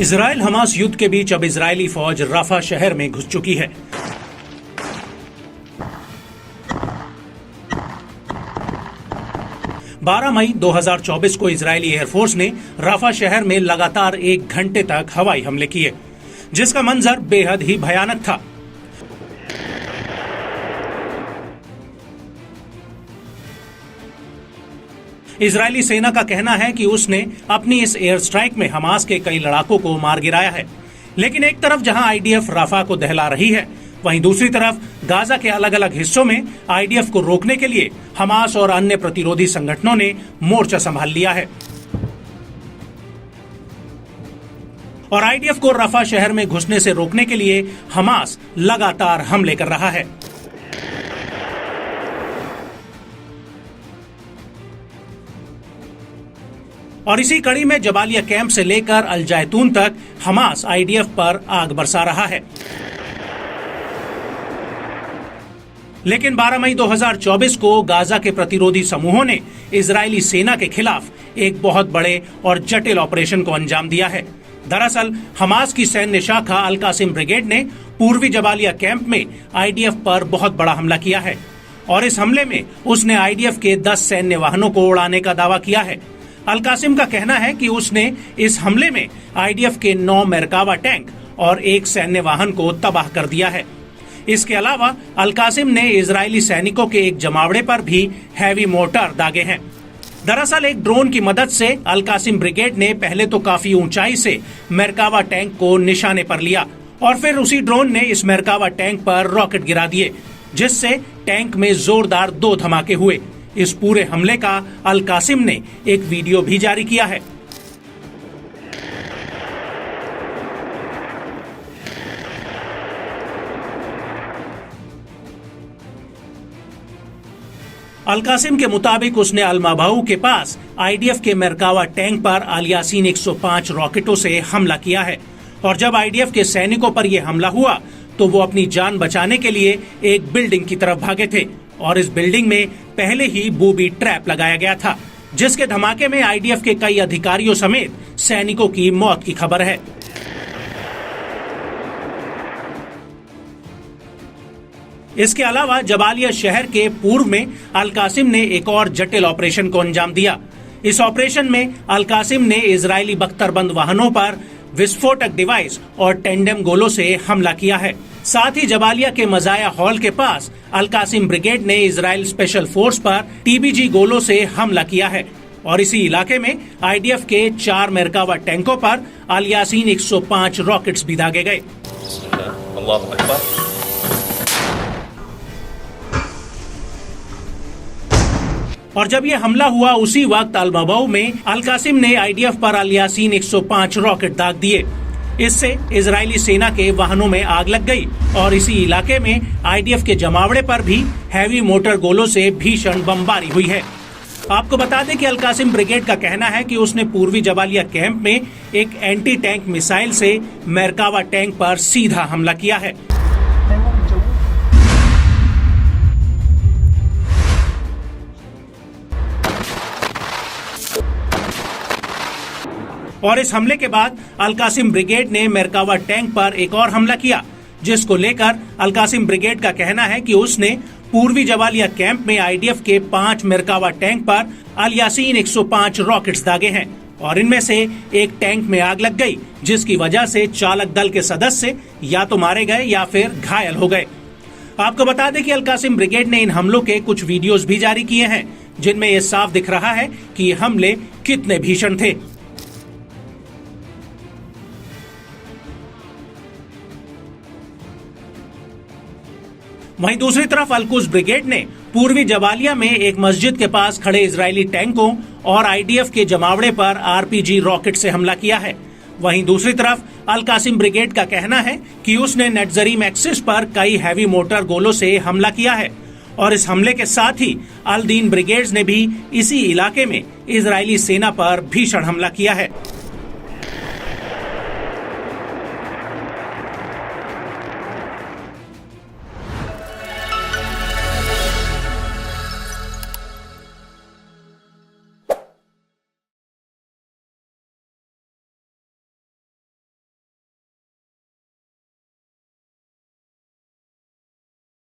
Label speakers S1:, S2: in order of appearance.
S1: Israel Hamas युद्ध के बीच अब इजरायली फौज राफा शहर में घुस चुकी है। बारह मई 2024 को इजरायली एयरफोर्स ने राफा शहर में लगातार 1 घंटे तक हवाई हमले किए, जिसका मंजर बेहद ही भयानक था। इजरायली सेना का कहना है कि उसने अपनी इस एयर स्ट्राइक में हमास के कई लड़ाकों को मार गिराया है। लेकिन एक तरफ जहां आईडीएफ राफा को दहला रही है, वहीं दूसरी तरफ गाजा के अलग अलग हिस्सों में आईडीएफ को रोकने के लिए हमास और अन्य प्रतिरोधी संगठनों ने मोर्चा संभाल लिया है और आईडीएफ को राफा शहर में घुसने से रोकने के लिए हमास लगातार हमले कर रहा है। और इसी कड़ी में जबालिया कैंप से लेकर अल जैतून तक हमास आईडीएफ पर आग बरसा रहा है। लेकिन 12 मई 2024 को गाजा के प्रतिरोधी समूहों ने इजरायली सेना के खिलाफ एक बहुत बड़े और जटिल ऑपरेशन को अंजाम दिया है। दरअसल हमास की सैन्य शाखा अल कासिम ब्रिगेड ने पूर्वी जबालिया कैंप में आईडीएफ पर बहुत बड़ा हमला किया है और इस हमले में उसने आईडीएफ के 10 सैन्य वाहनों को उड़ाने का दावा किया है। अल कासिम का कहना है कि उसने इस हमले में आईडीएफ के 9 मेरकावा टैंक और 1 सैन्य वाहन को तबाह कर दिया है। इसके अलावा अल कासिम ने इजरायली सैनिकों के एक जमावड़े पर भी हैवी मोर्टार दागे हैं। दरअसल एक ड्रोन की मदद से अल कासिम ब्रिगेड ने पहले तो काफी ऊंचाई से मेरकावा टैंक को निशाने पर लिया और फिर उसी ड्रोन ने इस मेरकावा टैंक पर रॉकेट गिरा दिए, जिससे टैंक में जोरदार 2 धमाके हुए। इस पूरे हमले का अल कासिम ने एक वीडियो भी जारी किया है। अल कासिम के मुताबिक उसने अल माबाऊ के पास आईडीएफ के मेरकावा टैंक पर अल यासीन 105 रॉकेटों से हमला किया है और जब आईडीएफ के सैनिकों पर यह हमला हुआ तो वो अपनी जान बचाने के लिए एक बिल्डिंग की तरफ भागे थे और इस बिल्डिंग में पहले ही बूबी ट्रैप लगाया गया था, जिसके धमाके में आईडीएफ के कई अधिकारियों समेत सैनिकों की मौत की खबर है। इसके अलावा जबालिया शहर के पूर्व में अल कासिम ने एक और जटिल ऑपरेशन को अंजाम दिया। इस ऑपरेशन में अल कासिम ने इजरायली बख्तरबंद वाहनों पर विस्फोटक डिवाइस और टेंडम गोलों से हमला किया है। साथ ही जबालिया के मजाया हॉल के पास अल कासिम ब्रिगेड ने इजराइल स्पेशल फोर्स पर टीबीजी गोलों से हमला किया है और इसी इलाके में आईडीएफ के 4 मेरकावा टैंकों पर अल यासीन 105 रॉकेट्स भी दागे गए। और जब यह हमला हुआ उसी वक्त अल माबाऊ में अल कासिम ने आईडीएफ पर अल यासीन 105 रॉकेट दाग दिए। इससे इजरायली सेना के वाहनों में आग लग गई और इसी इलाके में आईडीएफ के जमावड़े पर भी हैवी मोटर गोलों से भीषण बमबारी हुई है। आपको बता दें कि अल कासिम ब्रिगेड का कहना है कि उसने पूर्वी जबालिया कैंप में एक एंटी टैंक मिसाइल से मेरकावा टैंक पर सीधा हमला किया है। और इस हमले के बाद अल कासिम ब्रिगेड ने मेरकावा टैंक पर एक और हमला किया, जिसको लेकर अल कासिम ब्रिगेड का कहना है कि उसने पूर्वी जबालिया कैंप में आईडीएफ के 5 मेरकावा टैंक पर अल यासीन 105 रॉकेट्स दागे हैं और इनमें से एक टैंक में आग लग गई, जिसकी वजह से चालक दल के सदस्य या तो मारे गए या फिर घायल हो गए। आपको बता दें कि अल कासिम ब्रिगेड ने इन हमलों के कुछ वीडियोस भी जारी किए हैं, जिनमें ये साफ दिख रहा है कि ये हमले कितने भीषण थे। वहीं दूसरी तरफ अल कुद्स ब्रिगेड ने पूर्वी जबालिया में एक मस्जिद के पास खड़े इजरायली टैंकों और आईडीएफ के जमावड़े पर आरपीजी रॉकेट से हमला किया है। वहीं दूसरी तरफ अल कासिम ब्रिगेड का कहना है कि उसने नेटजरीम एक्सिस पर कई हैवी मोटर गोलों से हमला किया है और इस हमले के साथ ही अल दीन ब्रिगेड्स ने भी इसी इलाके में इजरायली सेना पर भीषण हमला किया है।